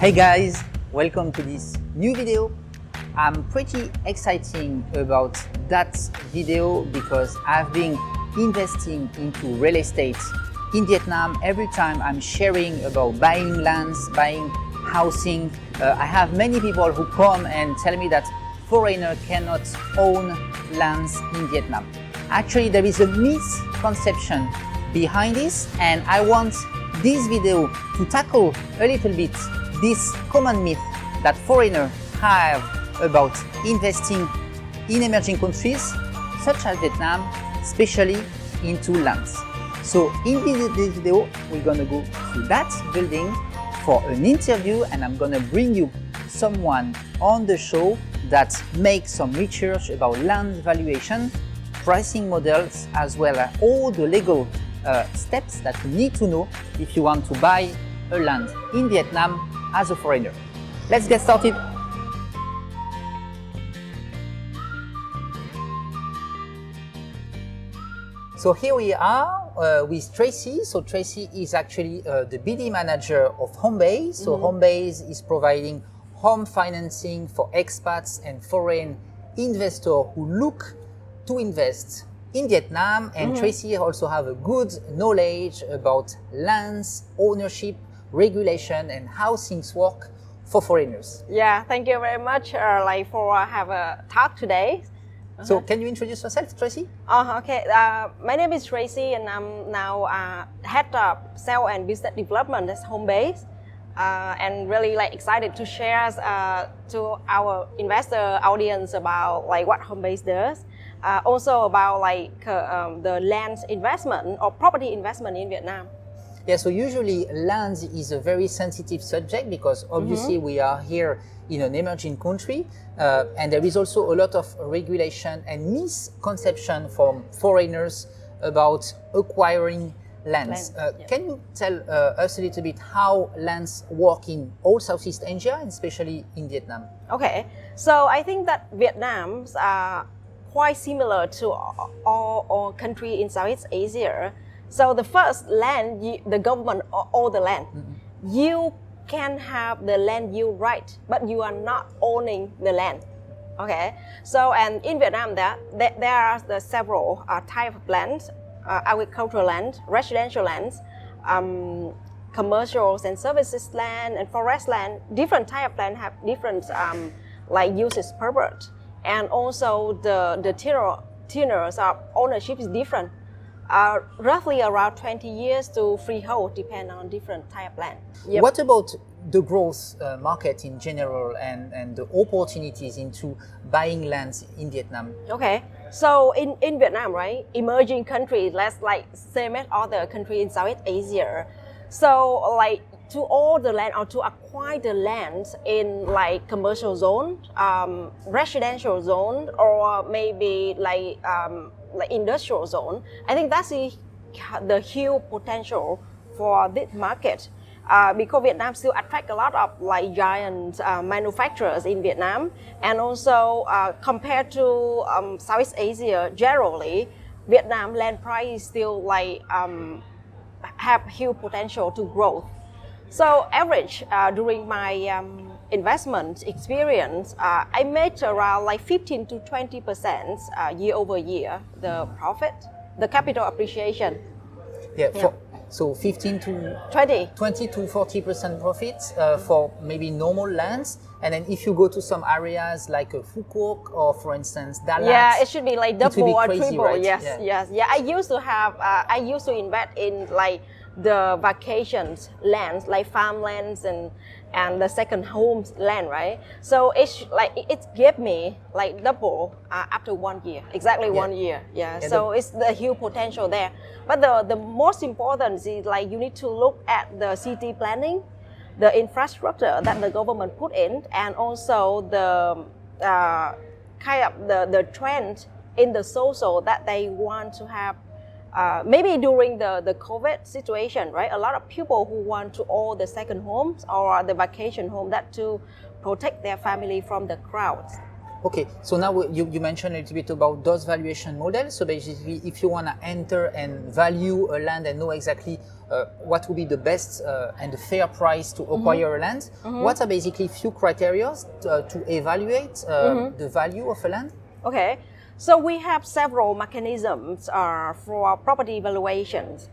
Hey guys, welcome to this new video. I'm pretty excited about that video because I've been investing into real estate in Vietnam. Every time I'm sharing about buying lands, buying housing, I have many people who come and tell me that foreigners cannot own lands in Vietnam. Actually, there is a misconception behind this, and I want this video to tackle a little bit this common myth that foreigners have about investing in emerging countries such as Vietnam, especially into lands. So in this video, we're gonna go to that building for an interview, and I'm gonna bring you someone on the show that makes some research about land valuation, pricing models, as well as all the legal steps that you need to know if you want to buy a land in Vietnam as a foreigner. Let's get started. So here we are with Tracy. So Tracy is actually the BD manager of Homebase. So Homebase is providing home financing for expats and foreign investors who look to invest in Vietnam. And Tracy also have a good knowledge about lands, ownership, regulation, and how things work for foreigners. Yeah, thank you very much for have a talk today. So can you introduce yourself, Tracy? Okay. My name is Tracy, and I'm now head of sales and business development at Homebase, and really excited to share to our investor audience about what Homebase does. Also about the land investment or property investment in Vietnam. Yeah, so usually land is a very sensitive subject because obviously we are here in an emerging country, and there is also a lot of regulation and misconception from foreigners about acquiring lands. Can you tell us a little bit how lands work in all Southeast Asia, and especially in Vietnam? Okay, so I think that Vietnam's are quite similar to all countries in Southeast Asia. So the first land, the government own the land. You can have the land you right, but you are not owning the land. Okay. So and in Vietnam, there are the several type of lands: agricultural land, residential lands, commercial and services land, and forest land. Different type of land have different uses purpose, and also the tenures of ownership is different. Roughly around 20 years to freehold, depend on different type of land. Yep. What about the growth market in general and the opportunities into buying lands in Vietnam? Okay, so in Vietnam, right, emerging countries, same as other countries in Southeast Asia. So to own the land or to acquire the land in commercial zone, residential zone, or maybe industrial zone, I think that's the huge potential for this market, because Vietnam still attract a lot of giant manufacturers in Vietnam, and also compared to Southeast Asia generally, Vietnam land price is still have huge potential to grow. So average during my investment experience, I made around 15 to 20% year over year the profit, the capital appreciation. So 15 to 20 to 40% profits for maybe normal lands, and then if you go to some areas like Phu Quoc or, for instance, Dalat, yeah, it should be double or crazy, triple. right? Yes. I used to invest in the vacations lands, farmlands and the second homes land, right? So it gave me double after 1 year, exactly 1 year. So it's the huge potential there. But the most important is you need to look at the city planning, the infrastructure that the government put in, and also the the trend in the social that they want to have. Maybe during the COVID situation, right? A lot of people who want to own the second homes or the vacation home, that to protect their family from the crowds. Okay, so now you mentioned a little bit about those valuation models. So basically, if you want to enter and value a land and know exactly what would be the best and the fair price to acquire a land, what are basically few criteria to evaluate the value of a land? Okay, so we have several mechanisms for property valuations.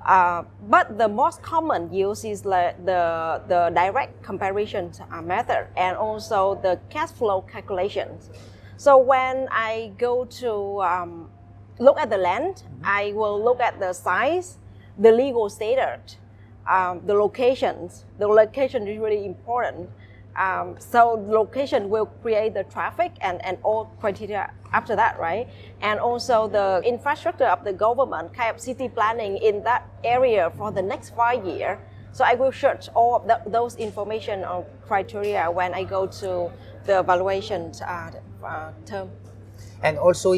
But the most common use is the direct comparison method and also the cash flow calculations. So when I go to look at the land, I will look at the size, the legal status, the locations. The location is really important. So location will create the traffic and all criteria after that, right? And also the infrastructure of the government, kind of city planning in that area for the next 5 years. So I will search all of those information or criteria when I go to the valuation term. And also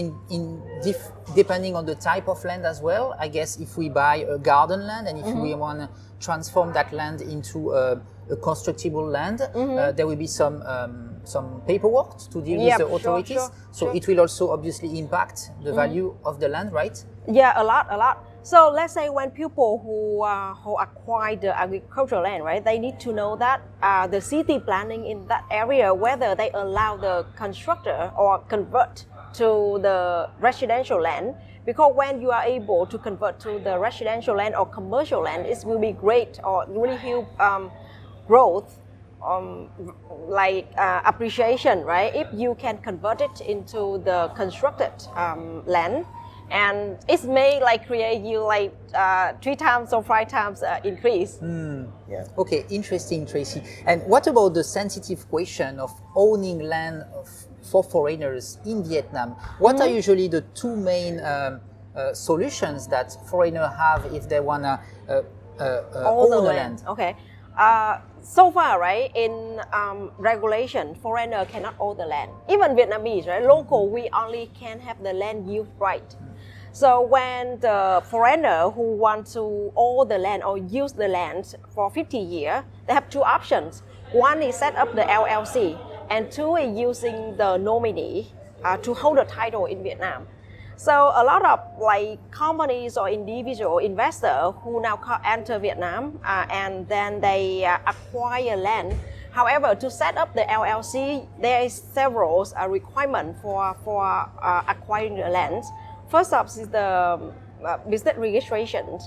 depending on the type of land as well, I guess if we buy a garden land and if we want to transform that land into a constructible land, there will be some paperwork to deal with the authorities. Sure. It will also obviously impact the value of the land, right? Yeah, a lot. So let's say when people who acquire the agricultural land, right, they need to know that the city planning in that area, whether they allow the constructor or convert to the residential land, because when you are able to convert to the residential land or commercial land, it will be great or really huge growth, appreciation, right? If you can convert it into the constructed land, and it may create you 3 times or 5 times increase. Yeah. Okay, interesting, Tracy. And what about the sensitive question of owning land for foreigners in Vietnam? What are usually the two main solutions that foreigners have if they want to own the land? Okay. So far, right, in regulation, foreigner cannot own the land. Even Vietnamese, right, local, we only can have the land use right. So when the foreigner who want to own the land or use the land for 50 years, they have 2 options. One is set up the LLC, and 2 is using the nominee to hold the title in Vietnam. So a lot of companies or individual investors who now enter Vietnam and then they acquire land. However, to set up the LLC, there is several requirements for acquiring the land. First up is the business registration,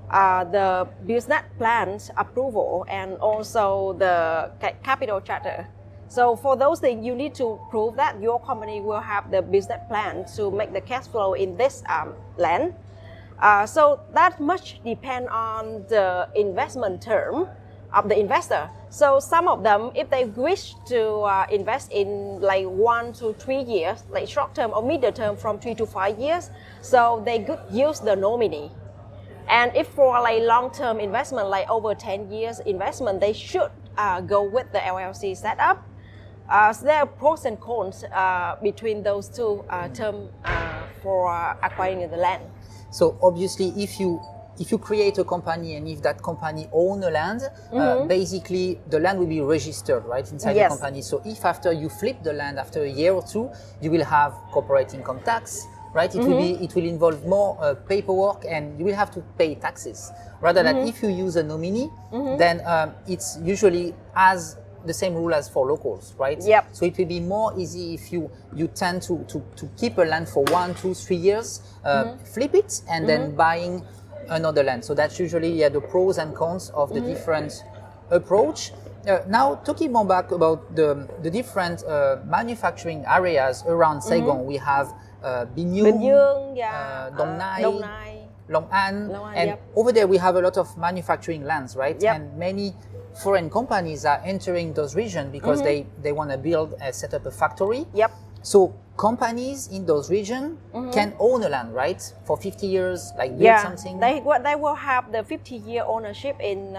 the business plans approval, and also the capital charter. So for those things, you need to prove that your company will have the business plan to make the cash flow in this land. So that much depends on the investment term of the investor. So some of them, if they wish to invest in 1 to 3 years, short term or middle term from 3 to 5 years, so they could use the nominee. And if for long-term investment, over 10 years investment, they should go with the LLC setup. So there are pros and cons between those two terms for acquiring the land. So obviously, if you create a company and if that company owns a land, basically the land will be registered, right, inside the company. So if after you flip the land after a year or 2, you will have corporate income tax, right? It will involve more paperwork and you will have to pay taxes. Rather than if you use a nominee, then it's usually as the same rule as for locals, right? Yep. So it will be more easy if you tend to keep a land for 1, 2, 3 years, flip it, and then buying another land. So that's usually the pros and cons of the different approach. Now, talking more back about the different manufacturing areas around Saigon, we have Bình Dương, Dong Nai, Long An, and over there we have a lot of manufacturing lands, right? And many foreign companies are entering those regions because they want to build set up a factory. So companies in those regions can own a land, right? For 50 years, build something. They will have the 50-year ownership in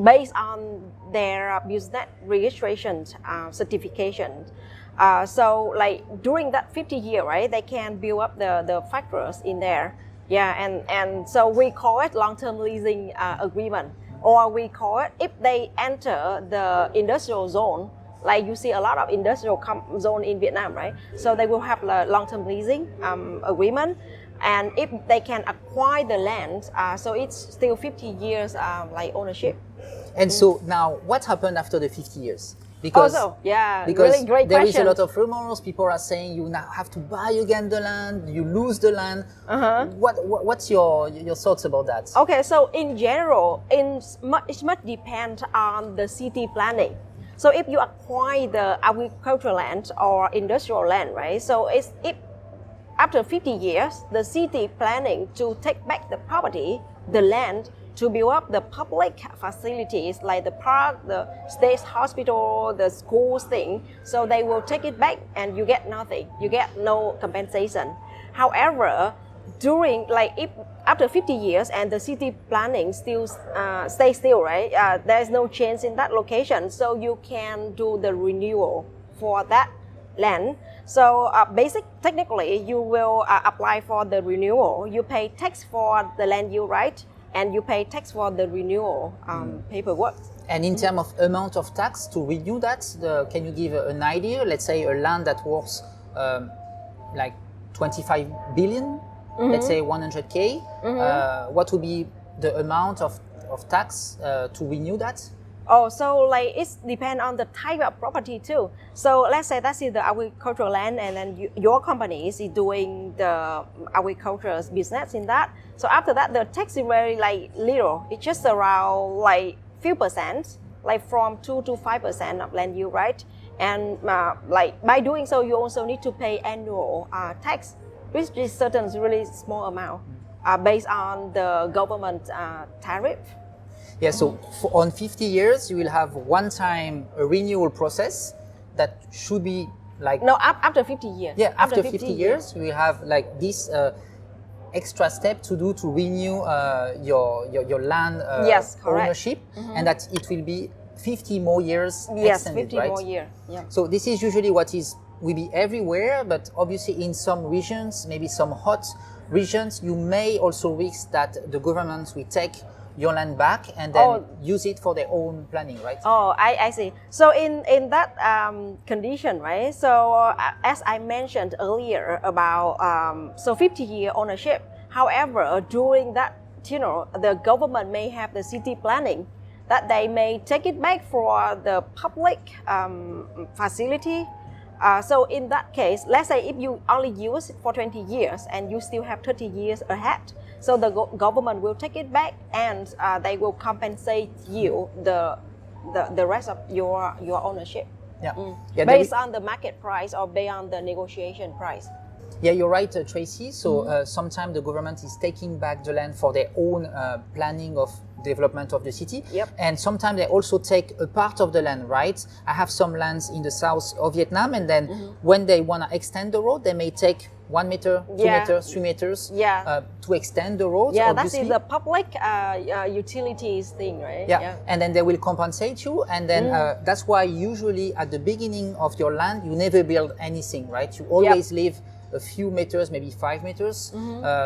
based on their business registration certification. So during that 50 year, right, they can build up the factories in there. And so we call it long-term leasing agreement. Or we call it, if they enter the industrial zone, like you see a lot of industrial zone in Vietnam, right? So they will have a long-term leasing agreement, and if they can acquire the land, so it's still 50 years like ownership. And so now, what happened after the 50 years? Because, because really great there question. is a lot of rumors. People are saying you now have to buy again the land, you lose the land. What's your thoughts about that? Okay, so in general, it much depends on the city planning. So if you acquire the agricultural land or industrial land, right? So if after 50 years, the city planning to take back the property, the land, to build up the public facilities like the park, the state hospital, the schools thing. So they will take it back and you get nothing. You get no compensation. However, during if after 50 years and the city planning still stays still, right? There's no change in that location. So you can do the renewal for that land. So technically you will apply for the renewal. You pay tax for the land use right, and you pay tax for the renewal paperwork. And in terms of amount of tax to renew that, can you give an idea? Let's say a land that worth like 25 billion, let's say 100K, what would be the amount of tax to renew that? Oh, so it depends on the type of property too. So let's say that's the agricultural land, and then your company is doing the agricultural business in that. So after that, the tax is very little. It's just around few percent, from 2 to 5% of land use, right? And by doing so, you also need to pay annual tax, which is certain really small amount based on the government tariff. Yeah, so on 50 years, you will have one time a renewal process that should be after 50 years. Yeah, after 50 years, you will have this extra step to do to renew your land ownership, and that it will be 50 more years extended, 50 right? more years. Yeah. So this is usually will be everywhere, but obviously in some regions, maybe some hot regions, you may also risk that the governments will take your land back and then use it for their own planning, right? Oh, I see. So in that condition, right? So as I mentioned earlier about 50-year ownership. However, during that, the government may have the city planning that they may take it back for the public facility. So in that case, let's say if you only use it for 20 years and you still have 30 years ahead, so the government will take it back and they will compensate you the rest of your ownership. Based on the market price or based on the negotiation price. Yeah, you're right, Tracy. So sometimes the government is taking back the land for their own planning of development of the city. Yep. And sometimes they also take a part of the land, right? I have some lands in the south of Vietnam, and then when they want to extend the road, they may take 1 meter, 2 meters, 3 meters to extend the road. Yeah, obviously. that's the public utilities thing, right? Yeah. And then they will compensate you, and then that's why usually at the beginning of your land, you never build anything, right? You always leave a few meters, maybe 5 meters.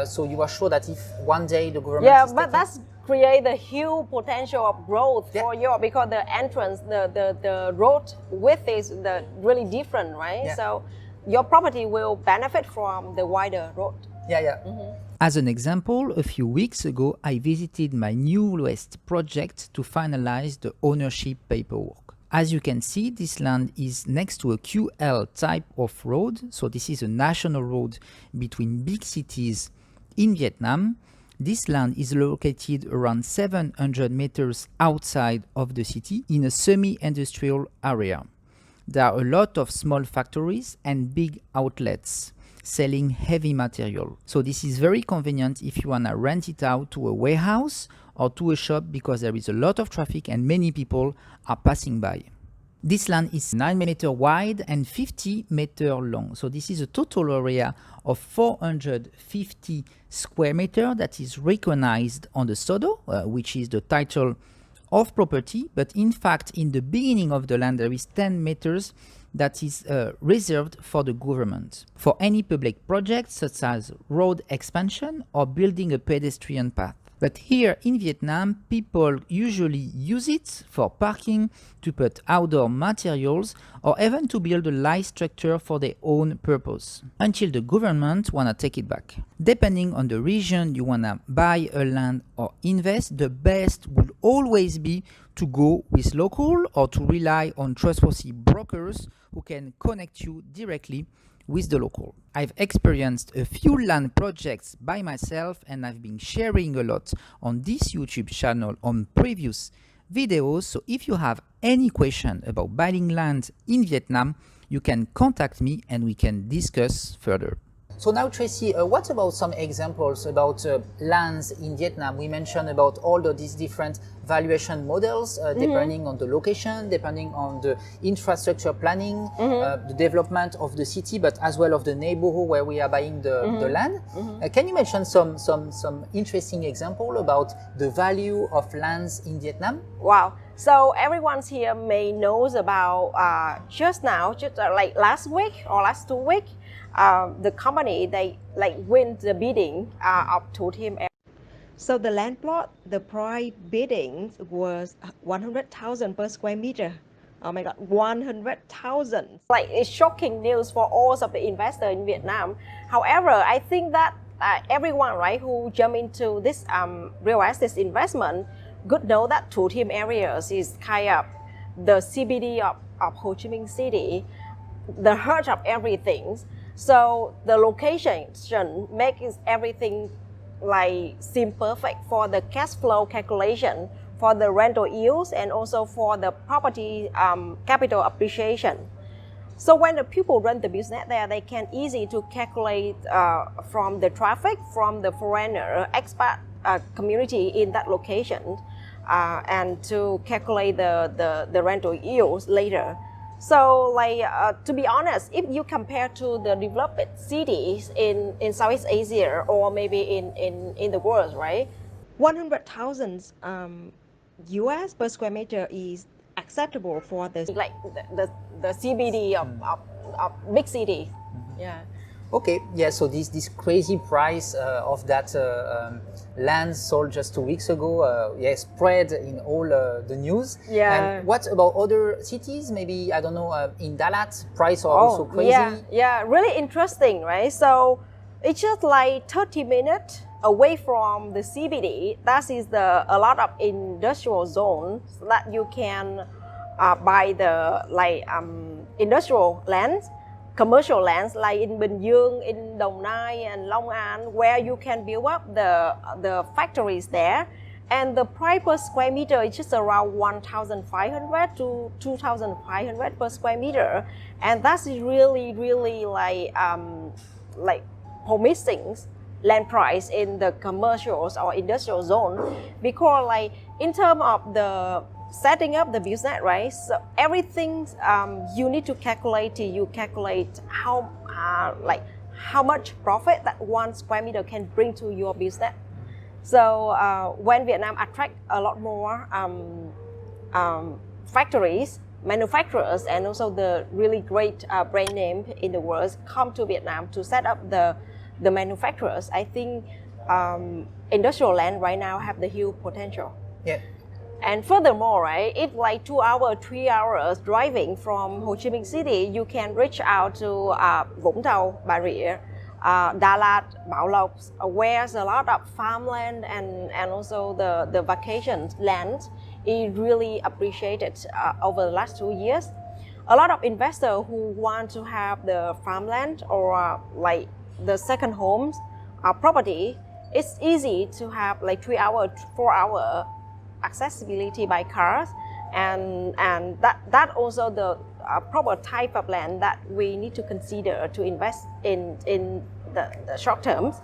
So you are sure that if one day the government is but that's create a huge potential of growth for you, because the entrance, the road width is really different, right? Yeah. So your property will benefit from the wider road. As an example, a few weeks ago, I visited my New West project to finalize the ownership paperwork. As you can see, this land is next to a QL type of road. So this is a national road between big cities in Vietnam. This land is located around 700 meters outside of the city in a semi-industrial area. There are a lot of small factories and big outlets selling heavy material. So this is very convenient if you want to rent it out to a warehouse or to a shop, because there is a lot of traffic and many people are passing by. This land is 9 meters wide and 50 meters long. So this is a total area of 450 square meters that is recognized on the SODO, which is the title of property. But in fact, in the beginning of the land, there is 10 meters that is reserved for the government for any public project, such as road expansion or building a pedestrian path. But here in Vietnam, people usually use it for parking, to put outdoor materials, or even to build a light structure for their own purpose, until the government wanna take it back. Depending on the region you wanna buy a land or invest, the best would always be to go with local or to rely on trustworthy brokers who can connect you directly with the local. I've experienced a few land projects by myself, and I've been sharing a lot on this YouTube channel on previous videos. So if you have any question about buying land in Vietnam, you can contact me and we can discuss further. So now, Tracy, what about some examples about lands in Vietnam? We mentioned about all these different valuation models, depending on the location, depending on the infrastructure planning, the development of the city, but as well of the neighborhood where we are buying the land. Can you mention some interesting example about the value of lands in Vietnam? Wow. So everyone here may knows about just like last week or last 2 weeks, the company they win the bidding of Thủ Thiêm. So the land plot, the price bidding was 100,000 per square meter. Oh my God, 100,000! Like it's shocking news for all of the investors in Vietnam. However, I think that everyone who jump into this real estate investment good know that Thủ Thiêm areas is kind of the CBD of Ho Chi Minh City, the heart of everything. So the location makes everything seem perfect for the cash flow calculation, for the rental yields, and also for the property capital appreciation. So when the people run the business there, they can easy to calculate from the traffic, from the foreigner expat community in that location, and to calculate the rental yields later. So to be honest, if you compare to the developed cities in Southeast Asia or maybe in the world, right? 100,000 US per square meter is acceptable for the CBD of big city. Yeah. Okay, yeah, so this crazy price of that land sold just 2 weeks ago, spread in all the news. Yeah. And what about other cities? Maybe, I don't know, in Dalat, price are also crazy? Yeah, really interesting, right? So it's just like 30 minutes away from the CBD. That is a lot of industrial zones that you can buy the industrial lands, commercial lands like in Bình Dương, in Đồng Nai and Long An, where you can build up the factories there. And the price per square meter is just around 1,500 to 2,500 per square meter. And that's really, really promising land price in the commercials or industrial zone, because in terms of the setting up the business, right? So everything you need to calculate. You calculate how much profit that 1 square meter can bring to your business. So when Vietnam attract a lot more factories, manufacturers, and also the really great brand name in the world come to Vietnam to set up the manufacturers, I think industrial land right now have the huge potential. Yeah. And furthermore, right, if 2 hours, 3 hours driving from Ho Chi Minh City, you can reach out to Vũng Tàu, Bà Rịa, Đà Lạt, Bảo Lộc, where there's a lot of farmland and also the vacation land is really appreciated over the last 2 years. A lot of investors who want to have the farmland or the second homes property, it's easy to have 3 hour, 4 hour accessibility by cars, and that also the proper type of land that we need to consider to invest in the short terms.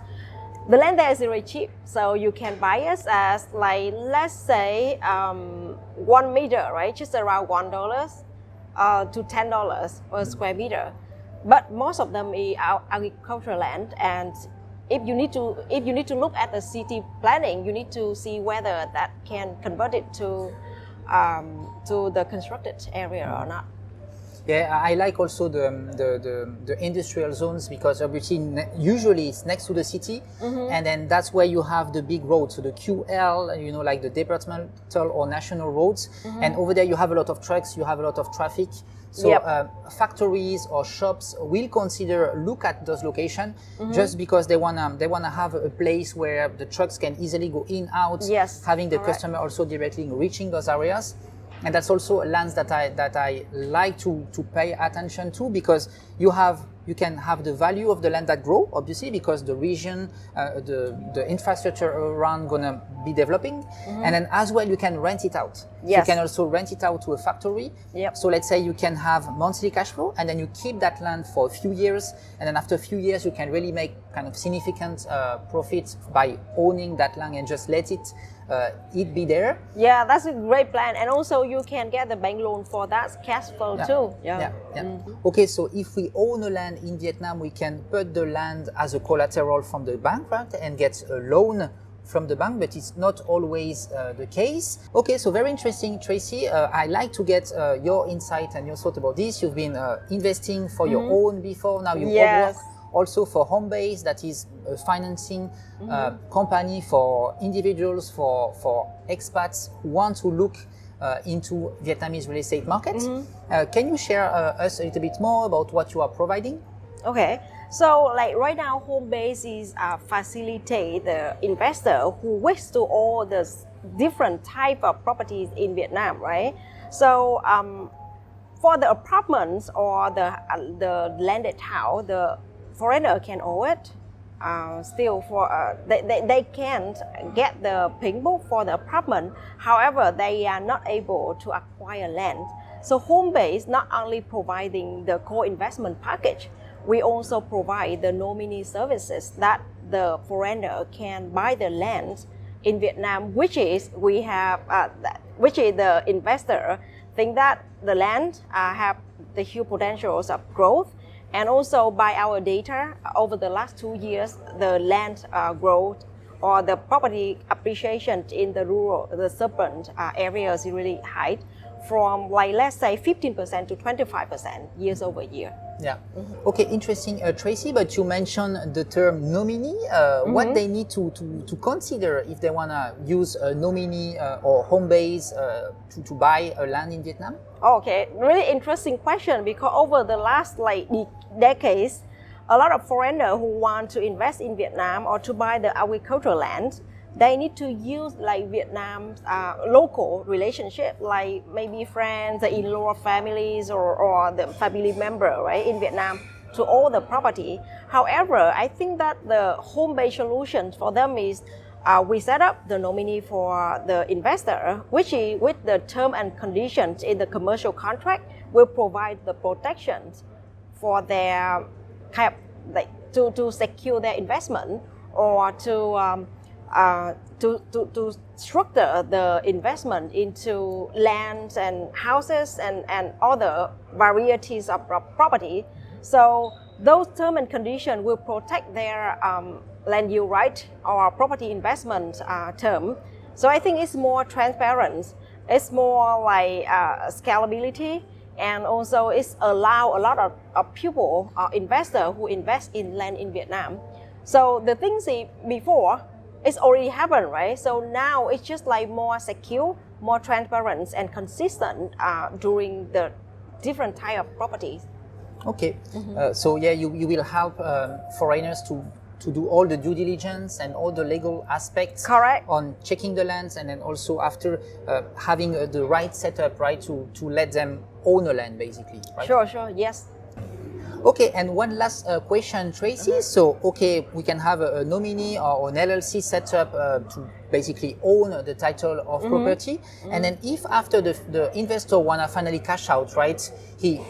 The land there is very cheap, so you can buy it as let's say 1 meter, right? Just around $1 to $10 per square meter. But most of them is agricultural land, and if you need to look at the city planning, you need to see whether that can convert it to the constructed area or not. Yeah, I like also the industrial zones because obviously usually it's next to the city, and then that's where you have the big roads, so the QL, you know, like the departmental or national roads, and over there you have a lot of trucks, you have a lot of traffic. So factories or shops will look at those locations just because they wanna have a place where the trucks can easily go in, out, having the customer also directly reaching those areas. And that's also lands that I like to pay attention to, because you can have the value of the land that grow, obviously, because the region, the infrastructure around gonna be developing, and then as well you can rent it out. You can also rent it out to a factory. So let's say you can have monthly cash flow, and then you keep that land for a few years, and then after a few years you can really make kind of significant profits by owning that land and just let it be there. Yeah, that's a great plan, and also you can get the bank loan for that cash flow too. Okay, so if we own a land in Vietnam, we can put the land as a collateral from the bank, right, and get a loan from the bank, but it's not always the case. Okay, so very interesting, Tracy. I like to get your insight and your thought about this. You've been investing for your own before, now you work also for Homebase, that is a financing company for individuals, for expats who want to look into Vietnamese real estate market. Can you share us a little bit more about what you are providing? Okay, so like right now, Homebase is facilitate the investor who wish to own the different type of properties in Vietnam, right? So for the apartments or the landed house, the foreigner can own it. Still, for they can't get the pink book for the apartment. However, they are not able to acquire land. So Homebase not only providing the co-investment package, we also provide the nominee services that the foreigner can buy the land in Vietnam, which is the investor think that the land have the huge potentials of growth. And also by our data, over the last 2 years, the land growth or the property appreciation in the rural, the suburban areas is really high, from like let's say 15% to 25% years over year. Yeah. Okay, interesting, Tracy. But you mentioned the term nominee. What they need to consider if they wanna use a nominee or Homebase to buy a land in Vietnam? Okay, really interesting question, because over the last like decades, a lot of foreigners who want to invest in Vietnam or to buy the agricultural land, they need to use like Vietnam's local relationship, like maybe friends, the in-law families, or the family member, right, in Vietnam to own the property. However, I think that the home-based solution for them is we set up the nominee for the investor, which is, with the term and conditions in the commercial contract, will provide the protections for their kind of like to secure their investment, or to structure the investment into lands and houses and other varieties of property. So those terms and conditions will protect their land use right or property investment term. So I think it's more transparent. It's more like scalability, and also it's allow a lot of people, investors who invest in land in Vietnam. So the things before, it's already happened, right? So now it's just like more secure, more transparent and consistent during the different type of properties. Okay, so yeah, you will help foreigners to do all the due diligence and all the legal aspects. Correct. On checking the lands, and then also after having the right setup, right, to let them own a land, basically. Right? Sure, yes. Okay, and one last question, Tracy. So, okay, we can have a nominee or an LLC set up to basically own the title of property. And then if after the investor wanna finally cash out, right, he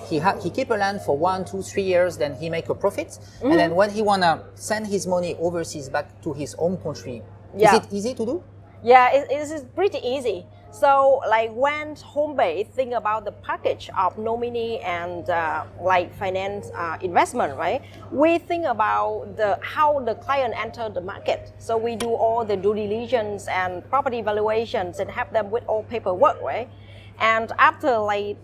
keep a land for 1, 2, 3 years, then he make a profit. And then when he wanna send his money overseas back to his home country, is it easy to do? Yeah, it is pretty easy. So like when Homebase think about the package of nominee and like finance investment, right? We think about how the client enter the market. So we do all the due diligence and property valuations and have them with all paperwork, right? And after like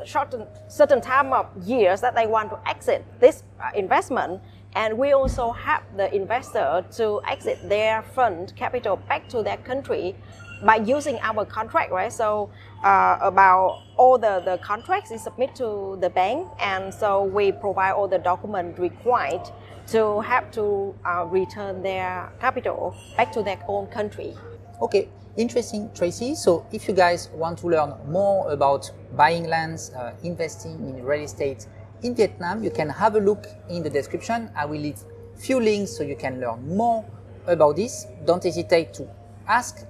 certain time of years that they want to exit this investment, and we also help the investor to exit their fund capital back to their country by using our contract, right? So about all the contracts is submit to the bank, and so we provide all the documents required to have to return their capital back to their own country. Okay, interesting, Tracy. So if you guys want to learn more about buying lands, investing in real estate in Vietnam, you can have a look in the description. I will leave few links so you can learn more about this. Don't hesitate to ask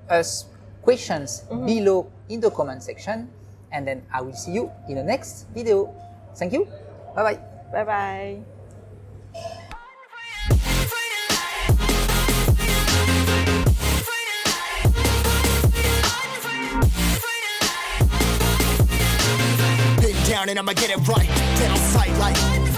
us questions below in the comment section, and then I will see you in the next video. Thank you. Bye bye. Bye bye. Down and I'ma get it right, dead on sight like